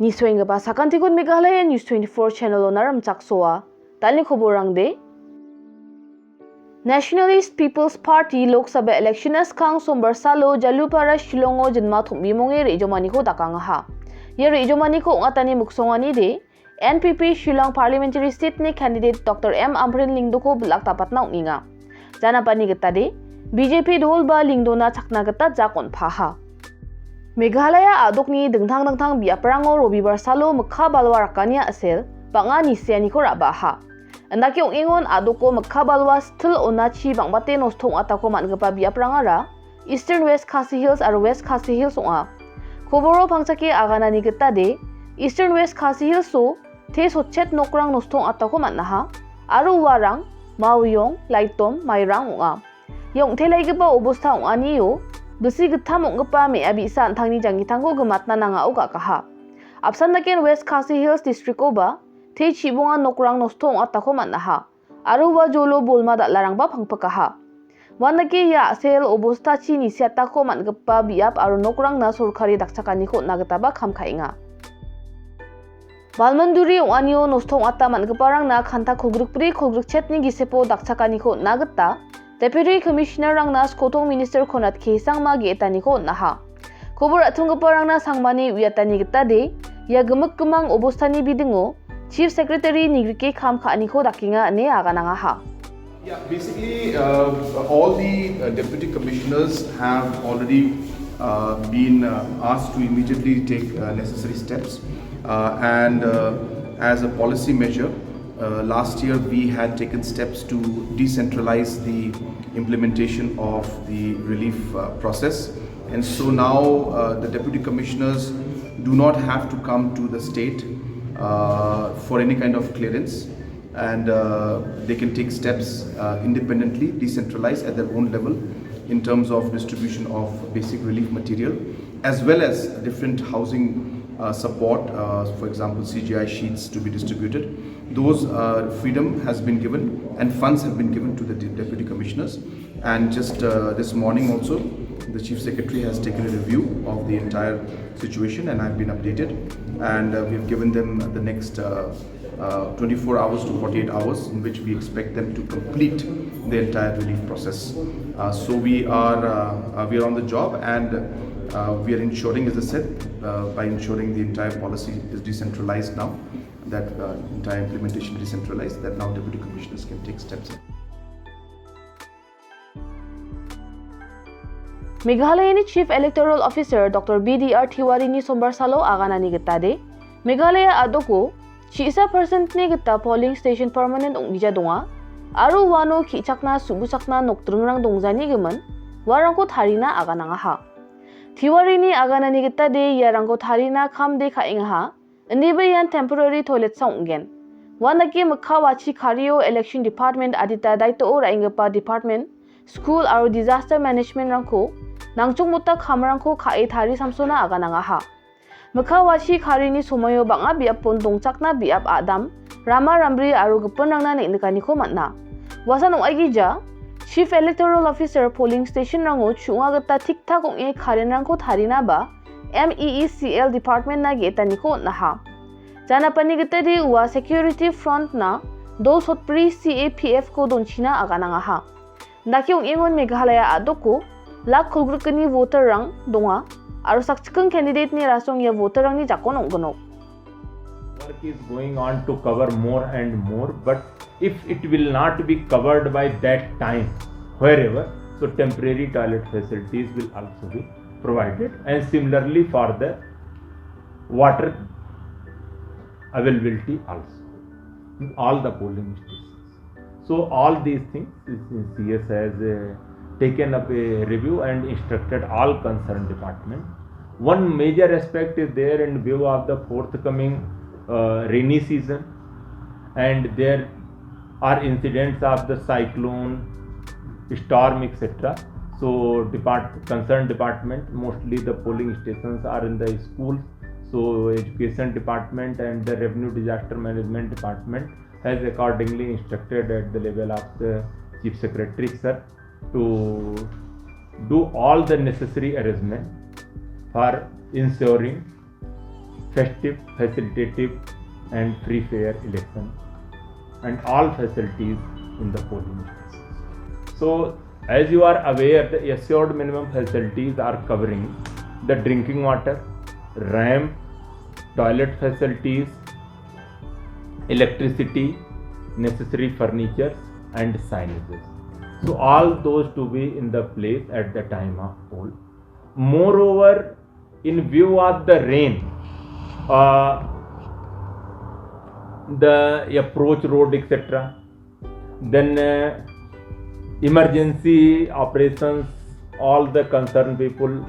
Nisoing ba sakantikon Meghalaya News 24 channel onaram chaksoa. Tali khoborang de. Nationalist People's Party Lok Sabha election as kang sombar salo Jalupara Shillongo jinma thukbimonge rejomani ko dakang ha. Ye rejomani ko ngatani muksongani de NPP Shillong Parliamentary Seat ni candidate Dr. M. Amrin Lingdo ko bulak tapat na uninga. Jana pani gita de BJP dol ba Lingdo na chakna gita jakon pha. Meghalaya adokni dengthang-dengthang biaprango Robibar salo mekha balwa rakania asel banga nisiani ko rabaha. Andaki ingon adoko mekha balwa still onachi bangbate nostong atako mangapa biaprangara Eastern West Khasi Hills aro West Khasi Hills onga. Khoboro phangchake aganani gita de Eastern West Khasi Hills so the sochet nokrang nostong atako mannaha aro warang Mauyong Laitom Mairang onga. Yong thelaigipa obostha ongani yo besi getham ongpa me abisa thangni jangi thangko gematna nanga oga kaha. Apsandaken West Khasi Hills district oba the chibonga nokrang nostong atako mannaha aro wa jolo bolma dalarang ba phangpakaha. Wanake ya sel obosta chi nisiata ko mangpa biap aro nokrang na sorkari dakchakani ko nagata ba khamkhainga. Balmanduri onganio nostong ata mangparang na khanta khogrukpri khogrukchetni gisepo dakchakani ko nagata Deputy Commissioner rang na Skotong Minister Konat K sangma gietani ko naha. Kobor athungparang na sangmani wiatani gita de ya gemuk-gemang obostani bidingo Chief Secretary Nigrike kham khani ko dakinga ne agananga ha. Yeah, basically all the deputy commissioners have already been asked to immediately take necessary steps and as a policy measure last year we had taken steps to decentralize the implementation of the relief process, and so now the deputy commissioners do not have to come to the state for any kind of clearance, and they can take steps independently, decentralized at their own level in terms of distribution of basic relief material as well as different housing support, for example CGI sheets to be distributed. Those freedom has been given and funds have been given to the deputy commissioners, and just this morning also the chief secretary has taken a review of the entire situation and I've been updated, and we've given them the next 24 hours to 48 hours in which we expect them to complete the entire relief process. So we are on the job, and we are ensuring, as I said, by ensuring the entire policy is decentralized now, that entire implementation decentralized, that now deputy commissioners can take steps. Meghalaya ni Chief Electoral Officer Dr. BDR Tiwari ni sombar salo aganani gita de Meghalaya adoko chisa % ni gita polling station permanent onggija donga aro wano khichakna subusakna noktrungrang dongjani geman warangko tharina agananga ha. Tiwari ni aganani gita de yarangko tharina kham de khainga ha Ndibayan temporary toilet songgen. Wanaki Makawachi Kario Election Department Adita Daito or Ingapa Department School aro Disaster Management rangko nangchung muta khamrangko khai thari samsona agananga ha. Makawachi Karini somoyo banga biap pon dongchakna biap Adam Rama Ramri aro gepenrangna neknikani ko matna. Wasan oigija Chief Electoral Officer Polling Station rango chunga gata thikthak ong kharen rangko tharina ba MEECL Department na getani ko naha. Jana pani gita di uwa security front na do sotpri CAPF ko donchina agananga ha. Ndaki ingon Meghalaya adoko lak khulgrukni voter rang donga aro sakchikang candidate ni rasong ya voter rang ni jakon onggonok. Work is going on to cover more and more, but if it will not be covered by that time wherever, so temporary toilet facilities will also be provided, and similarly for the water availability also in all the polling stations. So all these things CS has taken up a review and instructed all concerned departments. One major aspect is there in view of the forthcoming rainy season, and there are incidents of the cyclone, storm, etc. So concerned department, mostly the polling stations are in the schools, so education department and the revenue disaster management department has accordingly instructed at the level of the chief secretary sir to do all the necessary arrangement for ensuring festive, facilitative and free fair election and all facilities in the polling stations. So as you are aware, the assured minimum facilities are covering the drinking water, ramp, toilet facilities, electricity, necessary furniture and signages. So all those to be in the place at the time of poll. Moreover, in view of the rain, the approach road etc. Then emergency operations, all the concerned people,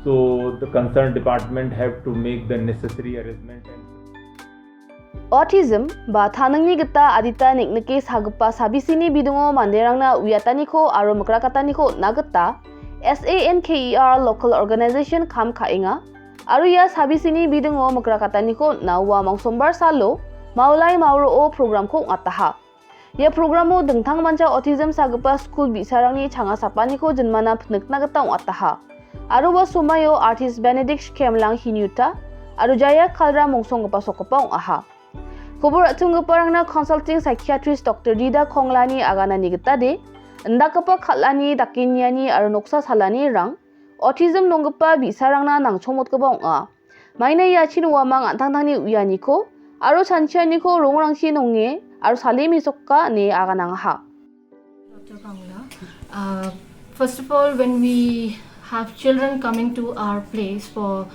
so the concerned department have to make the necessary arrangement. Autism ba thanangni gita adita niknike sagpa sabisini bidungo manderangna uyataniko aro mukrakataniko nagata SANKER local organization kham khainga aro ya sabisini bidungo mukrakataniko nawa mangsombar salo maulai mauro o program ko ngataha ya programo dengthang manca autism sagpa school bisarangni changa sapaniko jenmana phnekna gata ngataha aro wa sumayo artist Benedict Kemlang hinuta aro jaya khalra mongsongpa sokpa aha Kubur atunggaparangna consulting psychiatrist Dr. Dida Konglani agana nigita de ndakapa khatlani dakinyani aro noksa salani rang autism nonggapa bisarangna nangchomotgaba ong maina yachin wamang antangtangni uyaniko aro chanchianiko rongrangchi nonge aro salimi sokka ne agana ha Dr. Kongla, first of all, when we have children coming to our place for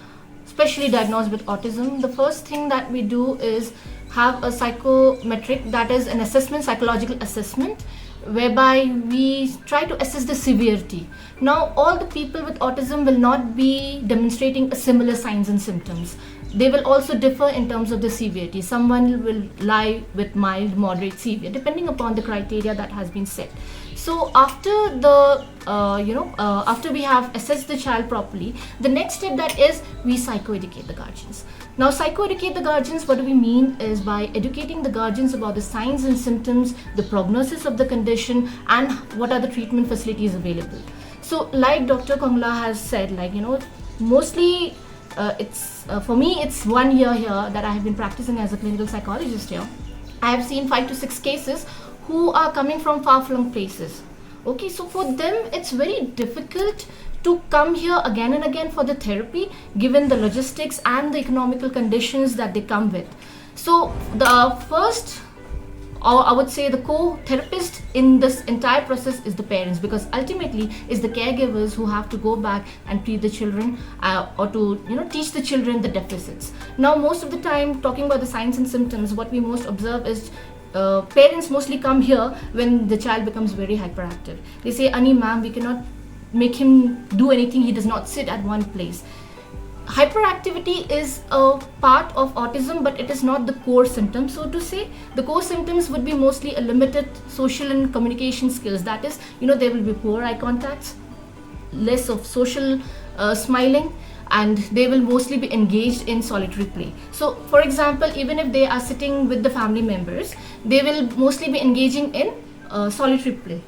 specially diagnosed with autism, the first thing that we do is have a psychometric, that is an assessment, psychological assessment, whereby we try to assess the severity. Now, all the people with autism will not be demonstrating similar signs and symptoms. They will also differ in terms of the severity. Someone will lie with mild, moderate, severe, depending upon the criteria that has been set. So after the after we have assessed the child properly, the next step that is we psychoeducate the guardians. Now, psychoeducate the guardians, what do we mean is by educating the guardians about the signs and symptoms, the prognosis of the condition, and what are the treatment facilities available. So like Dr. Kongla has said, mostly it's for me it's 1 year here that I have been practicing as a clinical psychologist here. I have seen 5 to 6 cases who are coming from far-flung places. Okay, so for them it's very difficult to come here again and again for the therapy, given the logistics and the economical conditions that they come with. So the first, or I would say the co-therapist in this entire process is the parents, because ultimately it's the caregivers who have to go back and treat the children or to teach the children the deficits. Now, most of the time, talking about the signs and symptoms, what we most observe is parents mostly come here when the child becomes very hyperactive. They say, Ani ma'am, we cannot make him do anything, he does not sit at one place. Hyperactivity is a part of autism, but it is not the core symptom, so to say. The core symptoms would be mostly a limited social and communication skills. That is, there will be poor eye contacts, less of social smiling, and they will mostly be engaged in solitary play. So, for example, even if they are sitting with the family members, they will mostly be engaging in solitary play.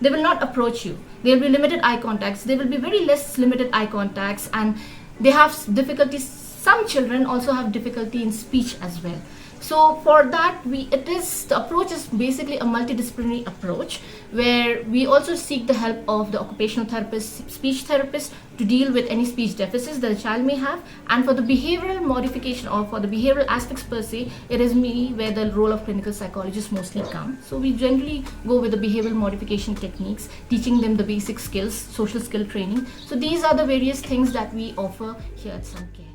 They will not approach you. There will be limited eye contacts. There will be very less limited eye contacts, and they have difficulties. Some children also have difficulty in speech as well. So for that, the approach is basically a multidisciplinary approach, where we also seek the help of the occupational therapist, speech therapist, to deal with any speech deficits that the child may have. And for the behavioral modification, or for the behavioral aspects per se, it is me where the role of clinical psychologist mostly comes. So we generally go with the behavioral modification techniques, teaching them the basic skills, social skill training. So these are the various things that we offer here at SunCare.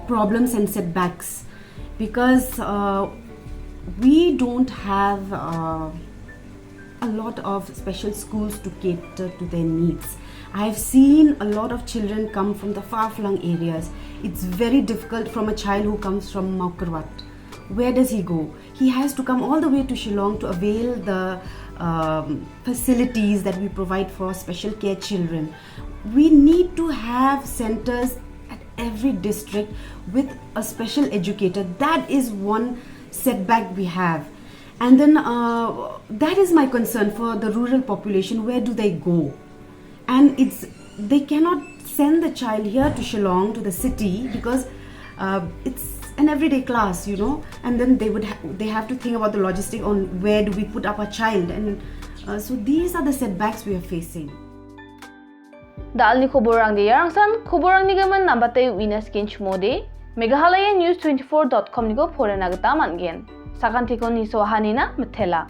Problems and setbacks, because we don't have a lot of special schools to cater to their needs. I've seen a lot of children come from the far-flung areas. It's very difficult from a child who comes from Maukarwat. Where does he go? He has to come all the way to Shillong to avail the facilities that we provide for special care children. We need to have centers at every district with a special educator. That is one setback we have. And then that is my concern for the rural population. Where do they go? And they cannot send the child here to Shillong, to the city, because it's an everyday class, you know, and then they have to think about the logistic on where do we put up a child, and so these are the setbacks we are facing. Dal ni kuborang de yarangsan kuborang ni gaman nambate winas kinch mode Meghalaya news24.com ni go phore nagta man gen sakan tikon ni so hanina mthela